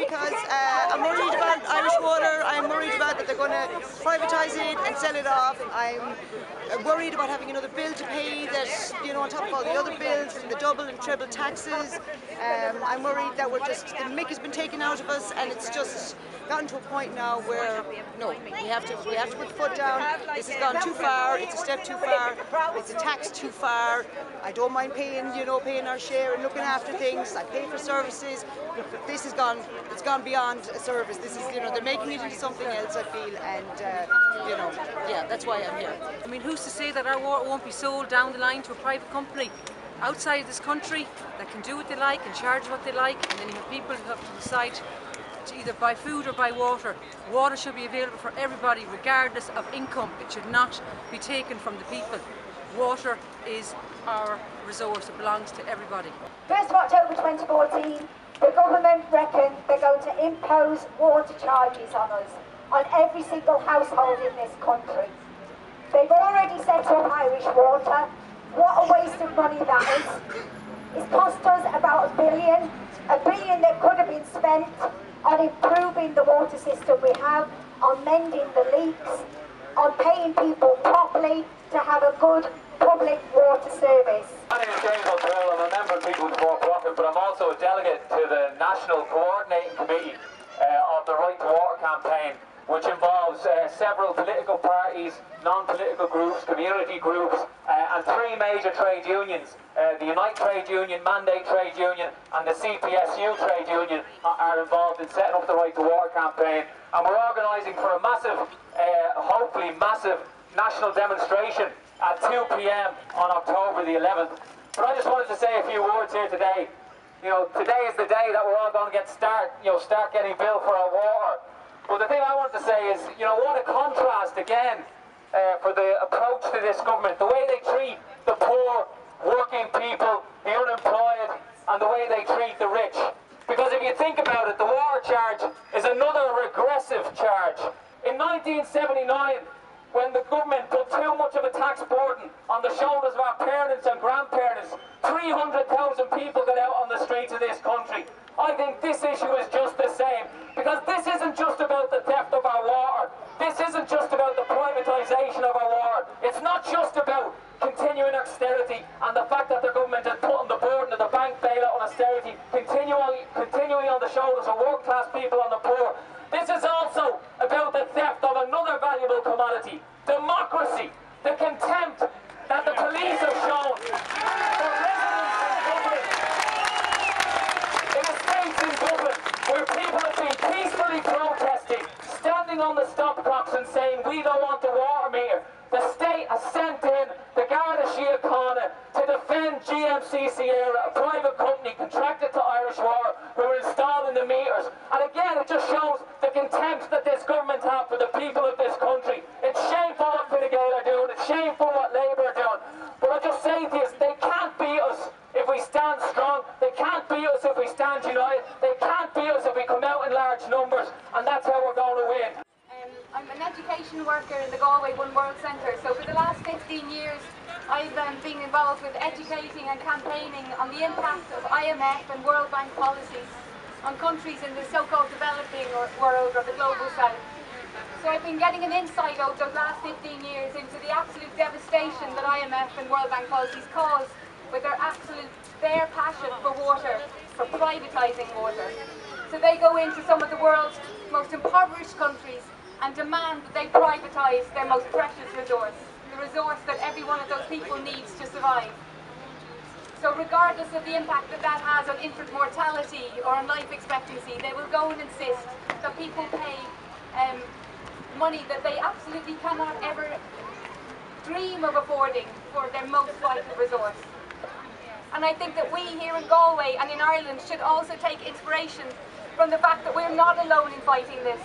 because I'm worried about Irish Water. I'm worried about that they're going to privatise it and sell it off. I'm worried about having another bill to pay that, you know, on top of all the other bills and the double and treble taxes. I'm worried that the mick has been taken out of us, and it's just gotten to a point now where no, we have to put the foot down. This has gone too far. It's a step too far. It's a tax too far. I don't mind paying, you know, paying our share and looking after things. I pay for services. This has gone. It's gone beyond a service. This is, you know, they're making it into something else, I feel, and you know, yeah, that's why I'm here. I mean, who's to say that our water won't be sold down the line to a private company outside of this country that can do what they like and charge what they like, and then you have people who have to decide to either buy food or buy water. Water should be available for everybody regardless of income. It should not be taken from the people. Water is our resource. It belongs to everybody. 1st of October 2014, the government reckon they're going to impose water charges on us, on every single household in this country. They've already set up Irish Water. What a waste of money that is. It's cost us about a billion that could have been spent on improving the water system we have, on mending the leaks, on paying people properly to have a good public water service. My name is James O'Toole. I'm a member of People Before Profit, but I'm also a delegate to the National Coordinating Committee of the Right2Water Campaign, which involves several political parties, non-political groups, community groups, and 3 major trade unions. The Unite Trade Union, Mandate Trade Union, and the CPSU Trade Union are involved in setting up the Right2Water Campaign. And we're organising for a massive, hopefully massive, national demonstration at 2 p.m. on October the 11th. But I just wanted to say a few words here today. You know, today is the day that we're all going to start getting billed for our water. But the thing I wanted to say is, you know, what a contrast again for the approach to this government, the way they treat the poor, working people, the unemployed, and the way they treat the rich. Because if you think about it, the water charge is another regressive charge. In 1979, when the government put too much of a tax burden on the shoulders of our parents and grandparents, 300,000 people got out on the streets of this country. I think this issue is just the same, because this isn't just about the theft of our water. This isn't just about the privatisation of our water. It's not just about continuing austerity and the fact that the government is putting the burden of the bank bailout on austerity continually on the shoulders of working-class people and the poor. This is also about the theft of another valuable commodity, democracy, the contempt that the police have shown for residents in estates in Dublin, where people have been peacefully protesting, standing on the stop clocks and saying, we don't want the water meter. The state has sent in the Garda Síochána to defend GMCC Eyre, a private company contracted to Irish Water, who are installing the meters. And again, it just shows the contempt that this government have for the people of this country. It's shameful what Fine Gael are doing, it's shameful what Labour are doing. But I just say to you, they can't beat us if we stand strong, they can't beat us if we stand united, they can't beat us if we come out in large numbers, and that's how we're going to win. I'm an education worker in the Galway One World Centre, so for the last 15 years I've been involved with educating and campaigning on the impact of IMF and World Bank policies on countries in the so-called developing world or the global south. So I've been getting an insight over those last 15 years into the absolute devastation that IMF and World Bank policies cause with their passion for water, for privatising water. So they go into some of the world's most impoverished countries and demand that they privatise their most precious resource, the resource that every one of those people needs to survive. So regardless of the impact that that has on infant mortality or on life expectancy, they will go and insist that people pay money that they absolutely cannot ever dream of affording for their most vital resource. And I think that we here in Galway and in Ireland should also take inspiration from the fact that we're not alone in fighting this.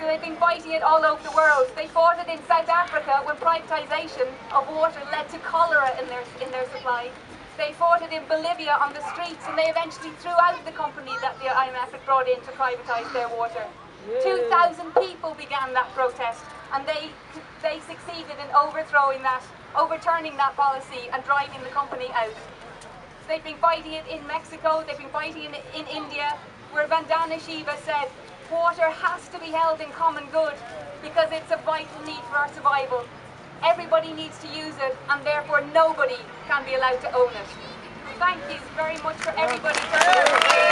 So they've been fighting it all over the world. They fought it in South Africa when privatisation of water led to cholera in their supply. They fought it in Bolivia on the streets, and they eventually threw out the company that the IMF had brought in to privatise their water. 2,000 people began that protest, and they succeeded in overturning that policy and driving the company out. They've been fighting it in Mexico, they've been fighting it in India, where Vandana Shiva said, water has to be held in common good because it's a vital need for our survival. Everybody needs to use it and therefore nobody can be allowed to own it. Thank you very much for everybody.